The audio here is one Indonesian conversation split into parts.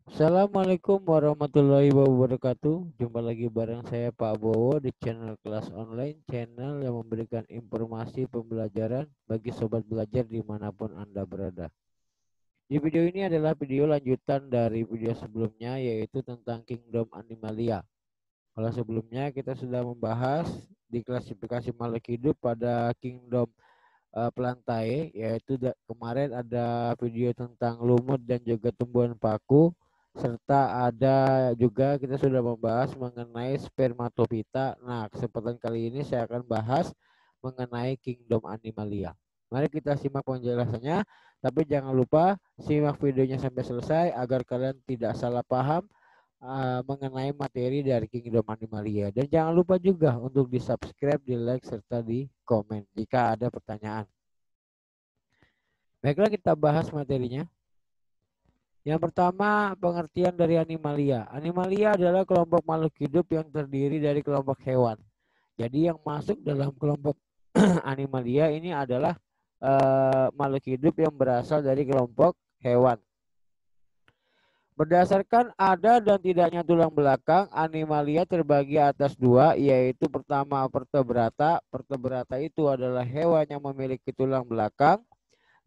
Assalamualaikum warahmatullahi wabarakatuh. Jumpa lagi bareng saya Pak Bowo di channel kelas online, channel yang memberikan informasi pembelajaran bagi sobat belajar dimanapun Anda berada. Di video ini adalah video lanjutan dari video sebelumnya, yaitu tentang Kingdom Animalia. Kalau sebelumnya kita sudah membahas di klasifikasi makhluk hidup pada Kingdom Plantae, yaitu kemarin ada video tentang lumut dan juga tumbuhan paku, serta ada juga kita sudah membahas mengenai spermatopita. Nah, kesempatan kali ini saya akan bahas mengenai Kingdom Animalia. Mari kita simak penjelasannya, tapi jangan lupa simak videonya sampai selesai agar kalian tidak salah paham mengenai materi dari Kingdom Animalia. Dan jangan lupa juga untuk di subscribe, di like, serta di komen jika ada pertanyaan. Baiklah, kita bahas materinya. Yang pertama, pengertian dari animalia. Animalia adalah kelompok makhluk hidup yang terdiri dari kelompok hewan. Jadi yang masuk dalam kelompok animalia ini adalah makhluk hidup yang berasal dari kelompok hewan. Berdasarkan ada dan tidaknya tulang belakang, animalia terbagi atas dua, yaitu pertama vertebrata. Vertebrata itu adalah hewan yang memiliki tulang belakang.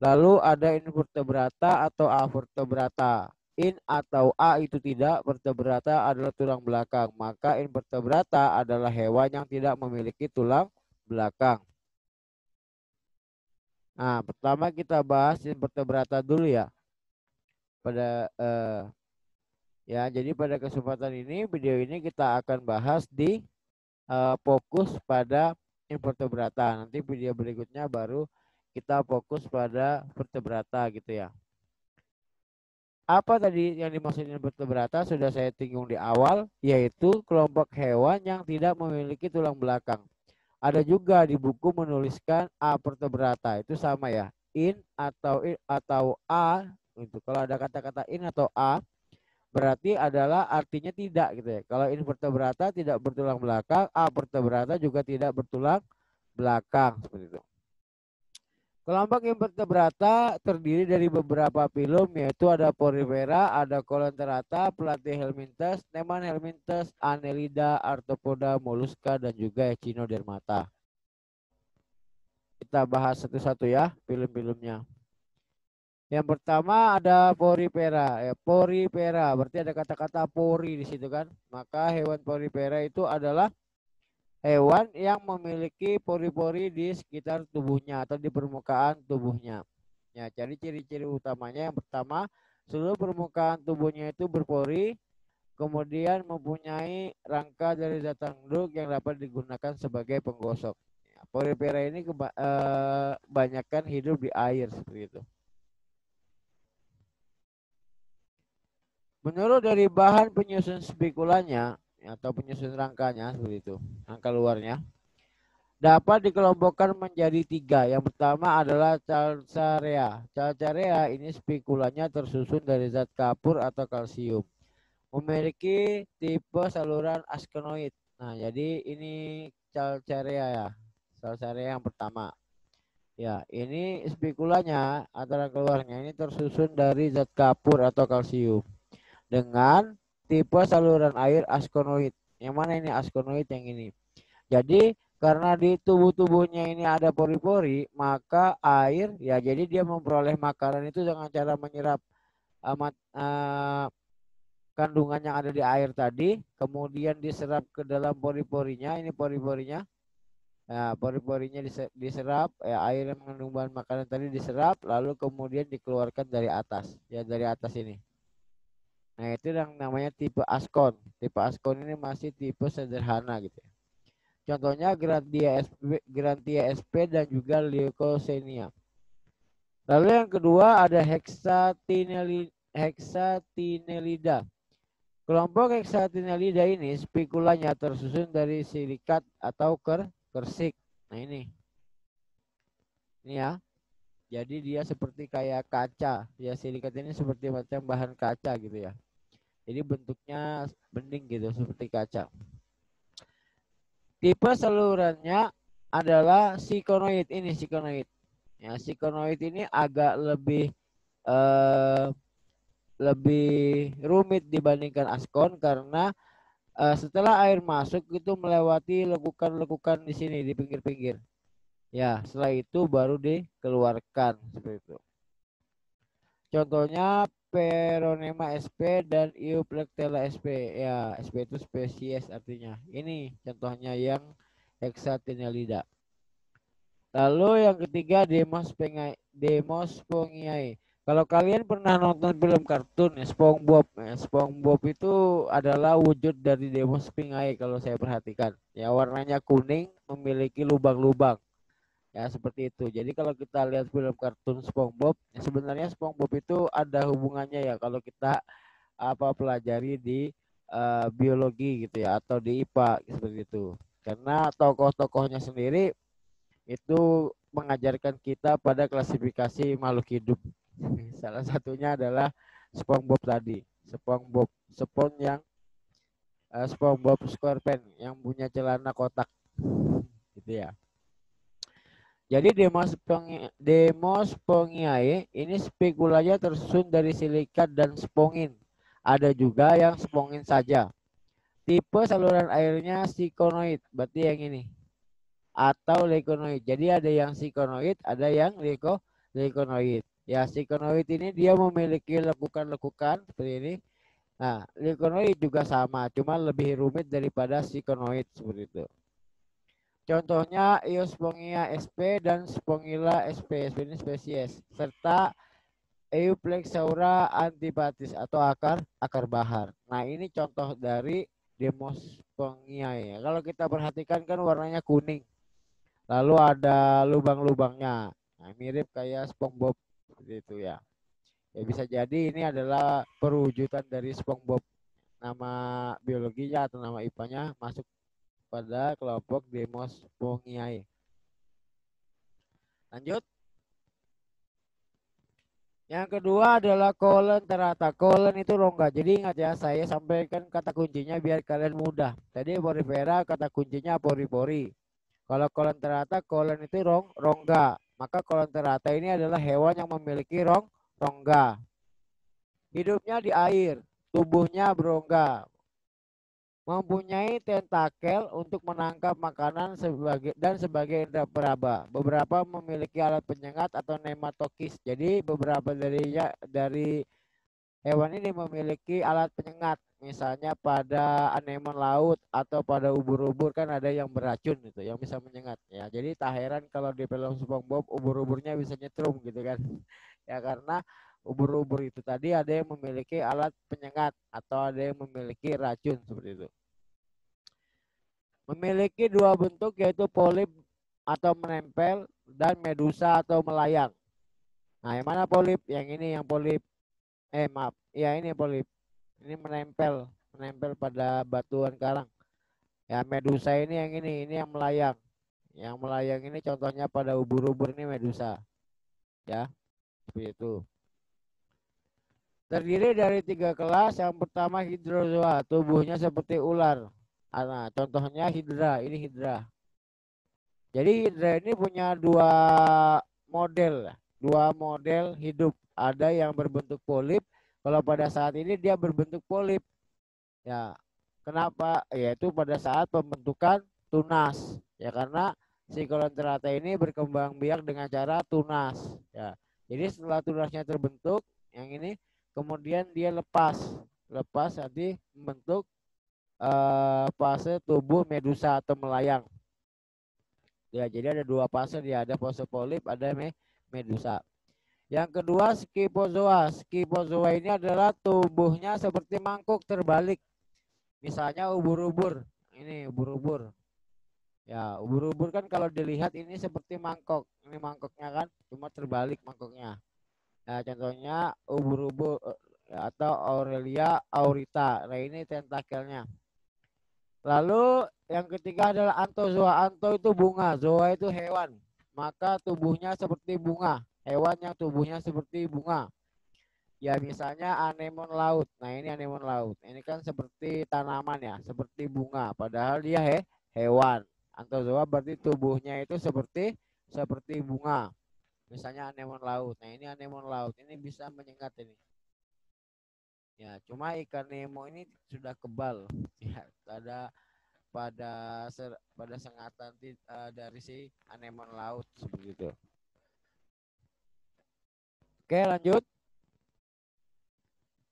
Lalu ada invertebrata atau avertebrata. In atau A itu tidak, vertebrata adalah tulang belakang. Maka invertebrata adalah hewan yang tidak memiliki tulang belakang. Nah, pertama kita bahas invertebrata dulu ya. Jadi pada kesempatan ini, video ini kita akan bahas di fokus pada invertebrata. Nanti video berikutnya baru kita fokus pada vertebrata gitu ya. Apa tadi yang dimaksudkan vertebrata sudah saya singgung di awal, yaitu kelompok hewan yang tidak memiliki tulang belakang. Ada juga di buku menuliskan A vertebrata, itu sama ya. In atau A itu kalau ada kata-kata in atau A berarti adalah artinya tidak gitu ya. Kalau invertebrata tidak bertulang belakang, A vertebrata juga tidak bertulang belakang seperti itu. Kelompok invertebrata terdiri dari beberapa filum, yaitu ada Porifera, ada Coleonterata, Platyhelminthes, Nemanhelminthes, Annelida, Arthropoda, Mollusca, dan juga Echinodermata. Kita bahas satu-satu ya film-filmnya. Yang pertama ada Porifera. Porifera berarti ada kata-kata pori di situ kan. Maka hewan Porifera itu adalah hewan yang memiliki pori-pori di sekitar tubuhnya atau di permukaan tubuhnya. Ya, jadi ciri-ciri utamanya yang pertama, seluruh permukaan tubuhnya itu berpori, kemudian mempunyai rangka dari zat tanduk yang dapat digunakan sebagai penggosok. Ya, porifera ini kebanyakan hidup di air seperti itu. Menurut dari bahan penyusun spikulanya atau penyusun rangkanya seperti itu, rangka luarnya dapat dikelompokkan menjadi tiga. Yang pertama adalah calcarea. Calcarea ini spikulanya tersusun dari zat kapur atau kalsium. Memiliki tipe saluran askenoid. Nah, jadi ini calcarea ya. Calcarea yang pertama. Ya, ini spikulanya antara keluarnya ini tersusun dari zat kapur atau kalsium dengan tipe saluran air askonoid. Yang mana ini askonoid yang ini? Jadi karena di tubuh-tubuhnya ini ada pori-pori, maka air ya jadi dia memperoleh makanan itu dengan cara menyerap kandungan yang ada di air tadi, kemudian diserap ke dalam pori-porinya. Ini pori-porinya. Nah, pori-porinya diserap, ya, air yang mengandung bahan makanan tadi diserap, lalu kemudian dikeluarkan dari atas, ya dari atas ini. Nah, itu yang namanya tipe askon. Tipe askon ini masih tipe sederhana gitu ya. Contohnya Grantia sp dan juga Leucoxenia. Lalu yang kedua ada Hexatinellida. Kelompok Hexatinellida ini spikulanya tersusun dari silikat atau kersik. Nah ini ya. Jadi dia seperti kayak kaca. Ya, silikat ini seperti macam bahan kaca gitu ya. Jadi bentuknya bening gitu seperti kaca. Tipe salurannya adalah sikonoid. Ini sikonoid. Ya, sikonoid ini agak lebih lebih rumit dibandingkan askon karena setelah air masuk itu melewati lekukan-lekukan di sini di pinggir-pinggir. Ya, setelah itu baru dikeluarkan seperti itu. Contohnya Peronema sp dan Euplectella sp. Ya, sp itu spesies artinya. Ini contohnya yang Hexatinellida. Lalu yang ketiga Demospongiae. Kalau kalian pernah nonton film kartun ya, SpongeBob, SpongeBob itu adalah wujud dari Demospongiae kalau saya perhatikan. Ya, warnanya kuning, memiliki lubang-lubang. Ya, seperti itu. Jadi kalau kita lihat film kartun SpongeBob, ya sebenarnya SpongeBob itu ada hubungannya ya kalau kita pelajari di biologi gitu ya atau di IPA seperti itu. Karena tokoh-tokohnya sendiri itu mengajarkan kita pada klasifikasi makhluk hidup. Salah satunya adalah SpongeBob tadi. SpongeBob, SpongeBob SquarePants yang punya celana kotak, gitu ya. Jadi Demospongiae ini spekulanya tersusun dari silikat dan spongin. Ada juga yang spongin saja. Tipe saluran airnya sikonoid, berarti yang ini. Atau leukonoid. Jadi ada yang sikonoid, ada yang leukonoid. Ya, sikonoid ini dia memiliki lekukan-lekukan seperti ini. Nah, leukonoid juga sama, cuma lebih rumit daripada sikonoid seperti itu. Contohnya Eospongia sp dan Spongilla sp. Sp ini spesies serta Euplexaura antipatis atau akar bahar. Nah, ini contoh dari Demospongia ya. Kalau kita perhatikan kan warnanya kuning. Lalu ada lubang-lubangnya. Nah, mirip kayak SpongeBob seperti itu ya. Ya bisa jadi ini adalah perwujudan dari SpongeBob. Nama biologinya atau nama IPA-nya masuk pada kelompok Demospongiae. Lanjut. Yang kedua adalah kolon terata. Kolon itu rongga. Jadi ingat ya, saya sampaikan kata kuncinya biar kalian mudah. Tadi porifera kata kuncinya pori-pori. Kalau kolon terata, kolon itu rongga. Maka kolon terata ini adalah hewan yang memiliki rongga. Hidupnya di air, tubuhnya berongga. Mempunyai tentakel untuk menangkap makanan sebagai indera peraba. Beberapa memiliki alat penyengat atau nematokis. Jadi beberapa dari hewan ini memiliki alat penyengat. Misalnya pada anemon laut atau pada ubur-ubur kan ada yang beracun itu yang bisa menyengat. Ya, jadi tak heran kalau di film SpongeBob ubur-uburnya bisa nyetrum gitu kan. Ya karena ubur-ubur itu tadi ada yang memiliki alat penyengat atau ada yang memiliki racun seperti itu. Memiliki dua bentuk yaitu polip atau menempel dan medusa atau melayang. Nah, yang mana polip? Yang ini yang polip. Maaf. Ya, ini polip. Ini menempel pada batuan karang. Ya, medusa ini ini yang melayang. Yang melayang ini contohnya pada ubur-ubur ini medusa. Ya, seperti itu. Terdiri dari 3 kelas. Yang pertama hidrozoa, tubuhnya seperti ular. Nah, contohnya hidra, ini hidra. Jadi hidra ini punya dua model hidup. Ada yang berbentuk polip. Kalau pada saat ini dia berbentuk polip. Ya, kenapa? Yaitu pada saat pembentukan tunas. Ya karena si kolon terata ini berkembang biak dengan cara tunas. Ya, jadi setelah tunasnya terbentuk, yang ini kemudian dia lepas nanti membentuk fase tubuh medusa atau melayang. Ya, jadi ada dua fase dia, ada fase polip, ada medusa. Yang kedua Scyphozoa. Scyphozoa ini adalah tubuhnya seperti mangkuk terbalik. Misalnya ubur-ubur. Ini ubur-ubur. Ya, ubur-ubur kan kalau dilihat ini seperti mangkok. Ini mangkoknya kan cuma terbalik mangkoknya. Nah, contohnya ubur-ubur atau Aurelia aurita. Nah, ini tentakelnya. Lalu yang ketiga adalah Anthozoa. Antho itu bunga, zoa itu hewan. Maka tubuhnya seperti bunga. Hewan yang tubuhnya seperti bunga. Ya misalnya anemon laut. Nah ini anemon laut. Ini kan seperti tanaman ya, seperti bunga. Padahal dia hewan. Anthozoa berarti tubuhnya itu seperti bunga. Misalnya anemon laut. Nah ini anemon laut. Ini bisa menyengat ini. Ya, cuma ikan Nemo ini sudah kebal ya pada sengatan dari si anemon laut seperti itu. Oke, lanjut.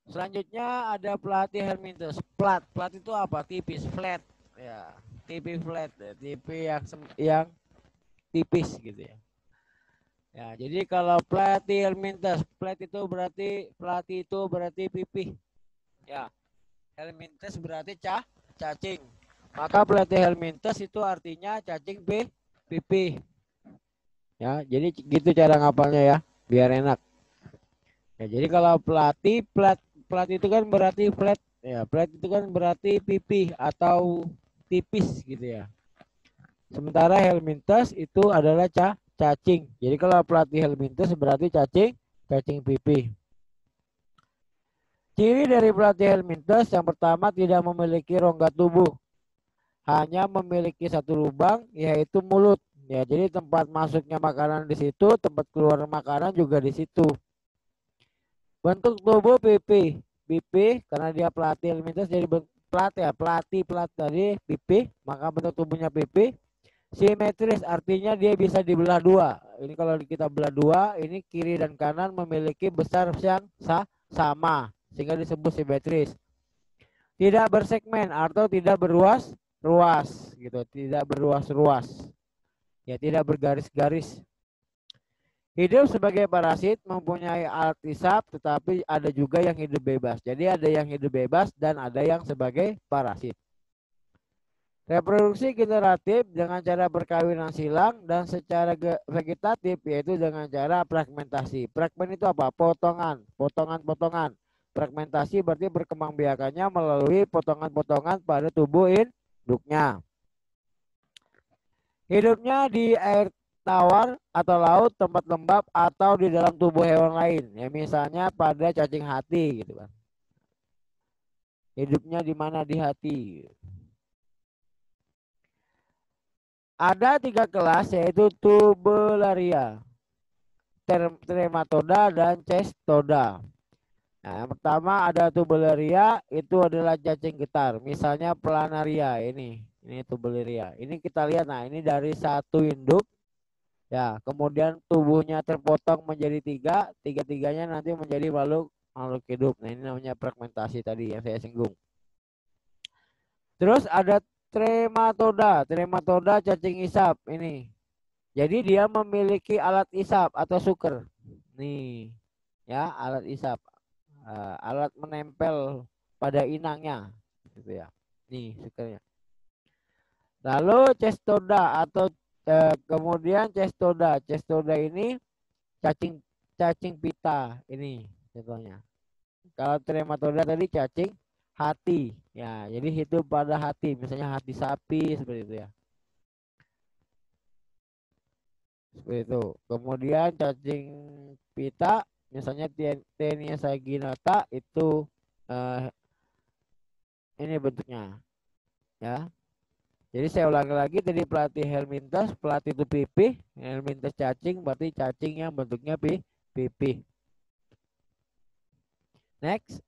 Selanjutnya ada pelatih Helminthus. Plat itu apa? Tipis, flat. Ya, tipis flat, ya. Tipis yang tipis gitu ya. Ya, jadi kalau pelatih Helminthus, pelatih itu berarti pipih. Ya, Helminthus berarti cacing. Maka pelatih Helminthus itu artinya cacing pipih. Ya, jadi gitu cara ngapalnya ya, biar enak. Ya, jadi kalau plat itu kan berarti flat. Ya, flat itu kan berarti pipih atau tipis gitu ya. Sementara Helminthus itu adalah cacing. Jadi kalau pelatih Helminthus berarti cacing pipih. Ciri dari pelatih Helminthus yang pertama tidak memiliki rongga tubuh. Hanya memiliki satu lubang yaitu mulut. Ya, jadi tempat masuknya makanan di situ, tempat keluar makanan juga di situ. Bentuk tubuh pipih karena dia pelatih Helminthus jadi pelat tadi pipih, maka bentuk tubuhnya pipih. Simetris artinya dia bisa dibelah dua. Ini kalau kita belah dua, ini kiri dan kanan memiliki besar yang sama sehingga disebut simetris. Tidak bersegmen atau tidak berruas-ruas gitu, tidak berruas-ruas. Ya, tidak bergaris-garis. Hidup sebagai parasit mempunyai alat hisap, tetapi ada juga yang hidup bebas. Jadi ada yang hidup bebas dan ada yang sebagai parasit. Reproduksi generatif dengan cara perkawinan silang dan secara vegetatif yaitu dengan cara fragmentasi. Fragmen itu apa? Potongan, potongan-potongan. Fragmentasi berarti berkembangbiakannya melalui potongan-potongan pada tubuh induknya. Hidupnya di air tawar atau laut, tempat lembab atau di dalam tubuh hewan lain. Ya misalnya pada cacing hati gitu kan. Hidupnya di mana? Di hati. Ada 3 kelas yaitu Tubularia, Trematoda dan Cestoda. Nah, yang pertama ada Tubularia, itu adalah cacing getar. Misalnya Planaria ini Tubularia. Ini kita lihat, nah ini dari satu induk. Ya, kemudian tubuhnya terpotong menjadi tiga-tiganya nanti menjadi makhluk hidup. Nah, ini namanya fragmentasi tadi yang saya singgung. Terus ada trematoda cacing isap ini. Jadi dia memiliki alat isap atau suker. Nih, ya, alat isap. Alat menempel pada inangnya gitu ya. Nih, sukernya. Lalu cestoda ini cacing cacing pita ini contohnya. Kalau trematoda tadi cacing hati ya, jadi hidup pada hati, misalnya hati sapi seperti itu ya, seperti itu. Kemudian cacing pita misalnya Taenia saginata itu eh, ini bentuknya ya. Jadi saya ulangi lagi, tadi pelatih Helminthus, pelatih itu pipih, Helminthus cacing berarti cacing yang bentuknya pipih. Next.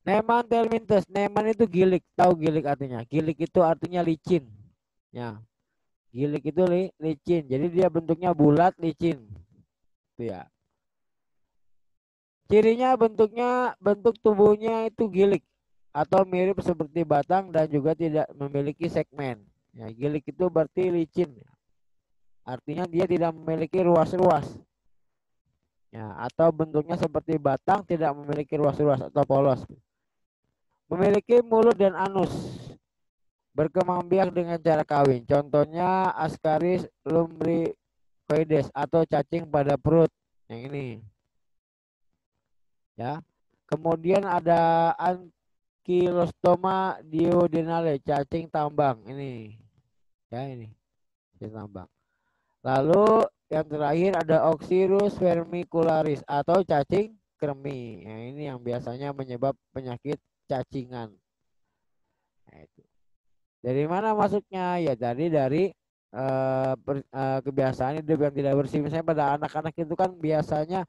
Neman Helminthus, Neman itu gilik, tahu gilik artinya? Gilik itu artinya licin. Ya, gilik itu licin. Jadi dia bentuknya bulat licin. Itu ya. Cirinya bentuk tubuhnya itu gilik atau mirip seperti batang dan juga tidak memiliki segmen. Ya, gilik itu berarti licin. Artinya dia tidak memiliki ruas-ruas. Ya, atau bentuknya seperti batang, tidak memiliki ruas-ruas atau polos. Memiliki mulut dan anus. Berkembang biak dengan cara kawin. Contohnya Ascaris lumbricoides atau cacing pada perut. Yang ini. Ya. Kemudian ada Ankylostoma duodenale, cacing tambang. Ini. Ya, ini. Cacing tambang. Lalu yang terakhir ada Oxyrus vermicularis atau cacing kremi. Nah, ini yang biasanya menyebab penyakit cacingan. Nah, itu. Dari mana masuknya? Ya dari kebiasaan hidup yang tidak bersih. Misalnya pada anak-anak itu kan biasanya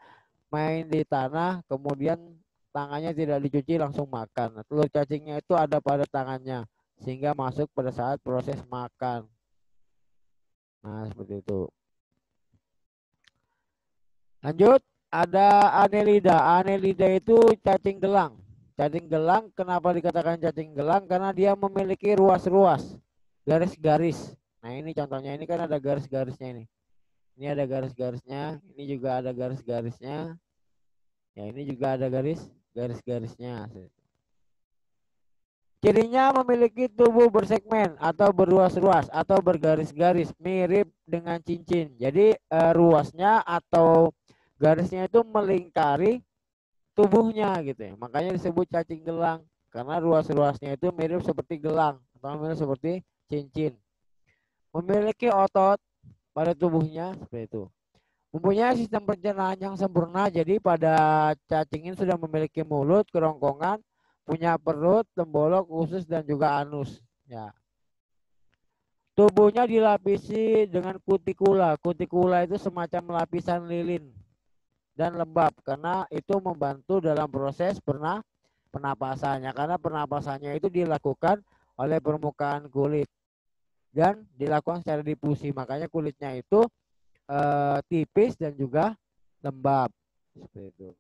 main di tanah, kemudian tangannya tidak dicuci langsung makan. Nah, telur cacingnya itu ada pada tangannya sehingga masuk pada saat proses makan. Nah, seperti itu. Lanjut, ada Annelida. Annelida itu cacing gelang. Cacing gelang kenapa dikatakan cacing gelang? Karena dia memiliki ruas-ruas, garis-garis. Nah, ini contohnya, ini kan ada garis-garisnya ini. Ini ada garis-garisnya, ini juga ada garis-garisnya. Ya, ini juga ada garis-garisnya. Cirinya memiliki tubuh bersegmen atau berruas-ruas atau bergaris-garis mirip dengan cincin. Jadi ruasnya atau garisnya itu melingkari tubuhnya gitu ya. Makanya disebut cacing gelang karena ruas-ruasnya itu mirip seperti gelang atau mirip seperti cincin. Memiliki otot pada tubuhnya seperti itu. Mempunyai sistem pencernaan yang sempurna, jadi pada cacing ini sudah memiliki mulut, kerongkongan, punya perut, tembolok, usus, dan juga anus. Ya. Tubuhnya dilapisi dengan kutikula. Kutikula itu semacam lapisan lilin dan lembab karena itu membantu dalam proses pernapasannya. Karena pernapasannya itu dilakukan oleh permukaan kulit dan dilakukan secara difusi. Makanya kulitnya itu tipis dan juga lembab seperti itu.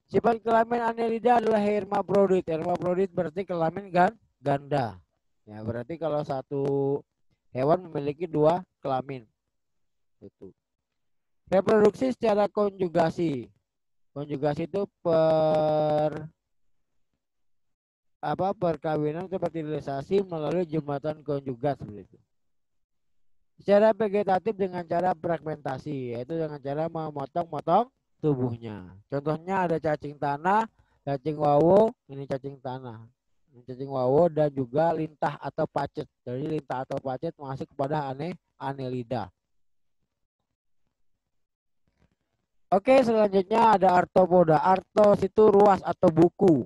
Sifat kelamin Annelida adalah hermaprodit. Hermaprodit berarti kelamin ganda. Ya, berarti kalau satu hewan memiliki dua kelamin. Itu. Reproduksi secara konjugasi. Konjugasi itu perkawinan atau fertilisasi melalui jembatan konjugat seperti itu. Secara vegetatif dengan cara fragmentasi, yaitu dengan cara memotong-motong tubuhnya. Contohnya ada cacing tanah, cacing wawo, ini cacing tanah. Ini cacing wawo dan juga lintah atau pacet. Jadi lintah atau pacet masuk kepada Annelida. Oke, selanjutnya ada arthropoda. Arthos itu ruas atau buku.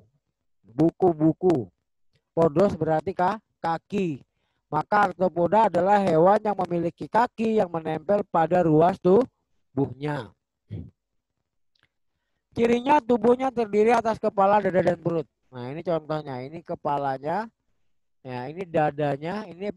Buku-buku. Podos berarti kaki. Maka arthropoda adalah hewan yang memiliki kaki yang menempel pada ruas tubuhnya. Cirinya tubuhnya terdiri atas kepala, dada, dan perut. Nah, ini contohnya. Ini kepalanya, ya ini dadanya, ini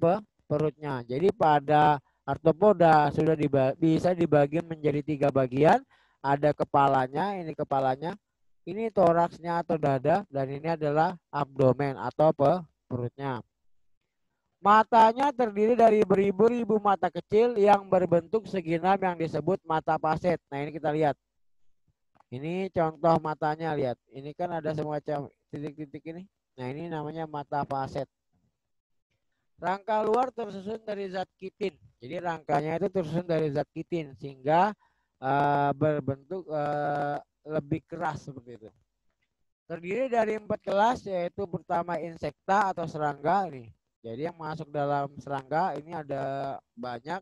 perutnya. Jadi pada arthropoda sudah bisa dibagi menjadi 3 bagian. Ada kepalanya, ini kepalanya. Ini toraksnya atau dada, dan ini adalah abdomen atau perutnya. Matanya terdiri dari beribu-ribu mata kecil yang berbentuk seginam yang disebut mata paset. Nah, ini kita lihat. Ini contoh matanya, lihat. Ini kan ada semacam titik-titik ini. Nah, ini namanya mata paset. Rangka luar tersusun dari zat kitin. Jadi rangkanya itu tersusun dari zat kitin sehingga berbentuk lebih keras seperti itu. Terdiri dari 4 kelas, yaitu pertama insekta atau serangga ini. Jadi yang masuk dalam serangga ini ada banyak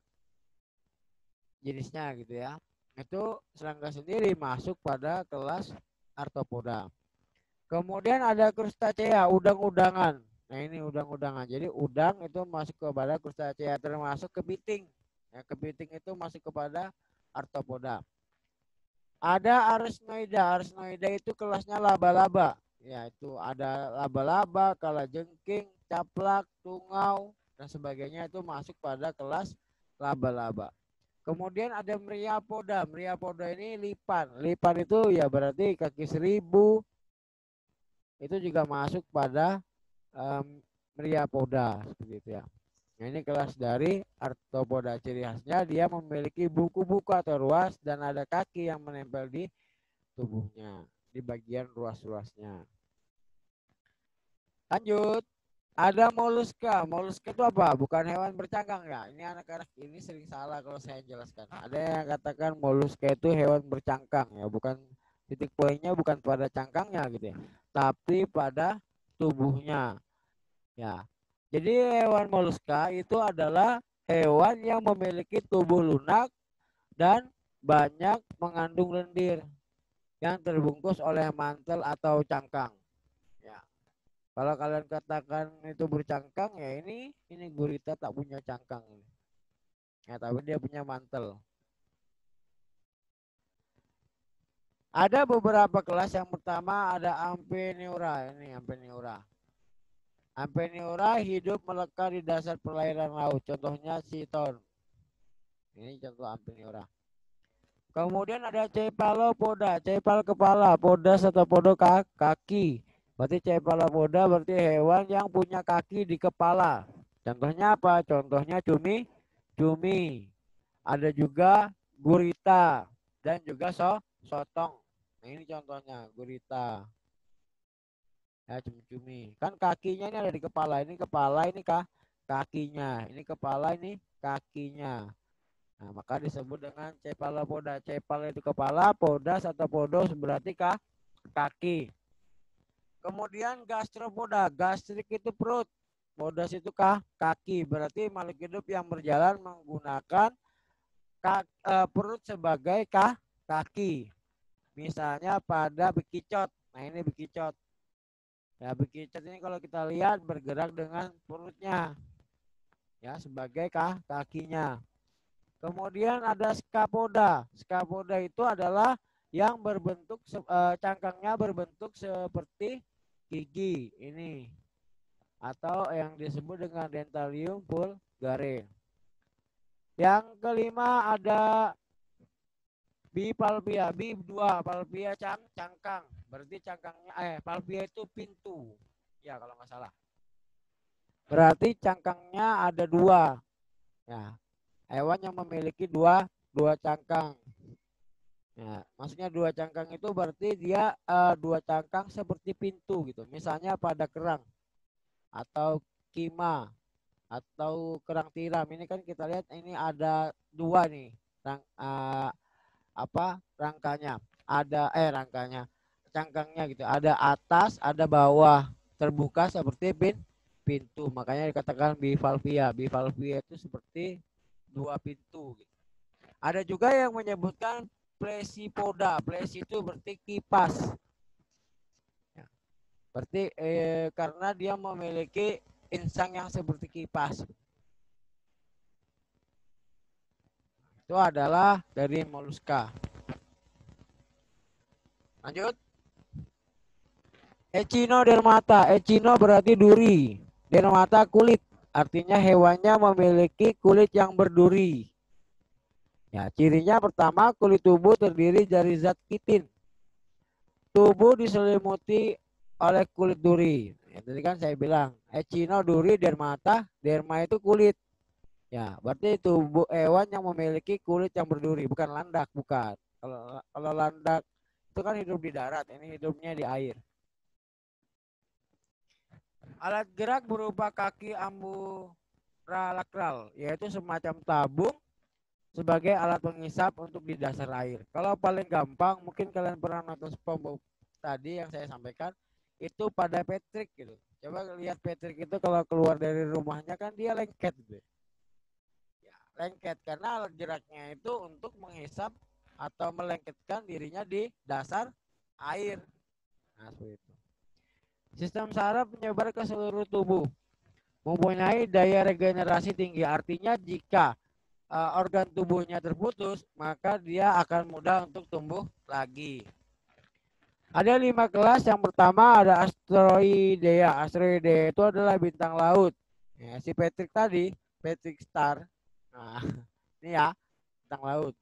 jenisnya gitu ya. Itu serangga sendiri masuk pada kelas arthropoda. Kemudian ada crustacea, udang-udangan. Nah, ini udang-udangan. Jadi udang itu masuk kepada crustacea, termasuk kepiting. Ya, kepiting itu masuk kepada arthropoda. Ada arsnoida. Arsnoida itu kelasnya laba-laba. Ya, itu ada laba-laba, kalajengking, caplak, tungau, dan sebagainya itu masuk pada kelas laba-laba. Kemudian ada mriapoda. Mriapoda ini lipan. Lipan itu ya berarti kaki 1000. Itu juga masuk pada mriapoda seperti itu ya. Nah, ini kelas dari arthropoda. Ciri khasnya dia memiliki buku-buku atau ruas dan ada kaki yang menempel di tubuhnya di bagian ruas-ruasnya. Lanjut, ada moluska. Moluska itu apa? Bukan hewan bercangkang ya. Ini anak-anak ini sering salah kalau saya jelaskan. Ada yang katakan moluska itu hewan bercangkang ya, bukan, titik poinnya bukan pada cangkangnya gitu ya, tapi pada tubuhnya. Ya. Jadi hewan moluska itu adalah hewan yang memiliki tubuh lunak dan banyak mengandung lendir yang terbungkus oleh mantel atau cangkang. Ya. Kalau kalian katakan itu bercangkang ya ini gurita tak punya cangkang. Ya, tapi dia punya mantel. Ada beberapa kelas. Yang pertama ada Amphineura. Ini Amphineura. Amphineura hidup melekat di dasar perairan laut. Contohnya Siton. Ini contoh Amphineura. Kemudian ada Cephalopoda, cepal kepala, poda atau podo kaki. Berarti cephalopoda berarti hewan yang punya kaki di kepala. Contohnya apa? Contohnya cumi. Ada juga gurita dan juga sotong. Nah, ini contohnya gurita. Ya, cumi-cumi. Kan kakinya ini ada di kepala. Ini kepala, ini kakinya. Ini kepala, ini kakinya. Nah, maka disebut dengan cephalopoda. Cepal itu kepala, podas atau podos berarti kaki. Kemudian gastropoda, gastrik itu perut. Podas itu kaki, berarti makhluk hidup yang berjalan menggunakan perut sebagai kaki. Misalnya pada bekicot. Nah, ini bekicot. Ya, bekicot ini kalau kita lihat bergerak dengan perutnya. Ya, sebagai kakinya. Kemudian ada scapoda. Scapoda itu adalah yang berbentuk cangkangnya berbentuk seperti gigi ini atau yang disebut dengan dentalium vulgare. Yang kelima ada bipalpia, B2 palpia cangkang. Berarti cangkangnya palpia itu pintu. Ya, kalau nggak salah. Berarti cangkangnya ada dua. Ya, hewan yang memiliki dua cangkang. Ya, maksudnya dua cangkang itu berarti dia dua cangkang seperti pintu gitu. Misalnya pada kerang atau kima atau kerang tiram. Ini kan kita lihat ini ada dua nih rangkanya. Ada rangkanya, cangkangnya gitu. Ada atas, ada bawah, terbuka seperti pintu. Makanya dikatakan bivalvia. Bivalvia itu seperti dua pintu gitu. Ada juga yang menyebutkan plesipoda. Plesi itu berarti kipas. Ya. Berarti karena dia memiliki insang yang seperti kipas. Itu adalah dari moluska. Lanjut. Echinodermata. Echino berarti duri. Dermata kulit. Artinya hewannya memiliki kulit yang berduri. Ya, cirinya pertama kulit tubuh terdiri dari zat kitin. Tubuh diselimuti oleh kulit duri. Ya, tadi kan saya bilang, echino duri, dermata, derma itu kulit. Ya, berarti tubuh hewan yang memiliki kulit yang berduri, bukan landak, bukan. Kalau landak itu kan hidup di darat, ini hidupnya di air. Alat gerak berupa kaki ambulakral, yaitu semacam tabung sebagai alat pengisap untuk di dasar air. Kalau paling gampang, mungkin kalian pernah nonton SpongeBob tadi yang saya sampaikan, itu pada Patrick gitu. Coba lihat Patrick itu kalau keluar dari rumahnya kan dia lengket gitu. Ya, lengket karena alat geraknya itu untuk menghisap atau melengketkan dirinya di dasar air. Nah, seperti itu. Sistem saraf menyebar ke seluruh tubuh, mempunyai daya regenerasi tinggi. Artinya jika organ tubuhnya terputus, maka dia akan mudah untuk tumbuh lagi. Ada 5 kelas. Yang pertama ada asteroidea. Asteroidea itu adalah bintang laut. Ya, si Patrick tadi, Patrick Star. Nah, ini ya, bintang laut.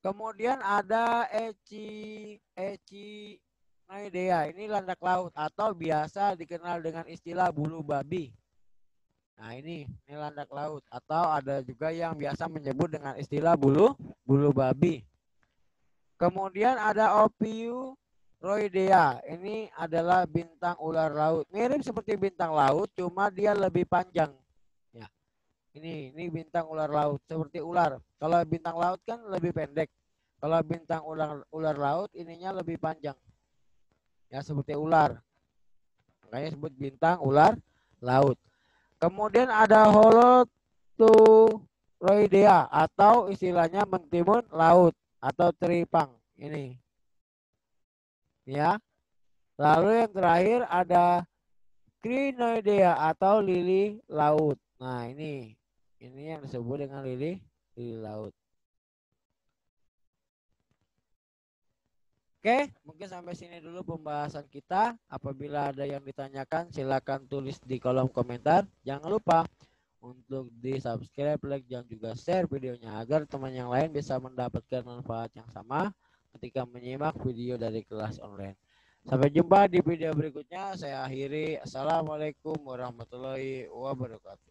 Kemudian ada Echinoidea. Ini landak laut atau biasa dikenal dengan istilah bulu babi. Nah, ini landak laut atau ada juga yang biasa menyebut dengan istilah bulu babi. Kemudian ada Ophiuroidea. Ini adalah bintang ular laut. Mirip seperti bintang laut, cuma dia lebih panjang. Ya, ini bintang ular laut seperti ular. Kalau bintang laut kan lebih pendek. Kalau bintang ular laut ininya lebih panjang. Ya, seperti ular. Makanya disebut bintang ular laut. Kemudian ada Holoturoidea atau istilahnya mentimun laut atau teripang ini. Ya. Lalu yang terakhir ada Crinoidea atau lili laut. Nah, ini yang disebut dengan lili laut. Oke, mungkin sampai sini dulu pembahasan kita. Apabila ada yang ditanyakan, silakan tulis di kolom komentar. Jangan lupa untuk di subscribe, like, dan juga share videonya agar teman yang lain bisa mendapatkan manfaat yang sama ketika menyimak video dari kelas online. Sampai jumpa di video berikutnya. Saya akhiri. Assalamualaikum warahmatullahi wabarakatuh.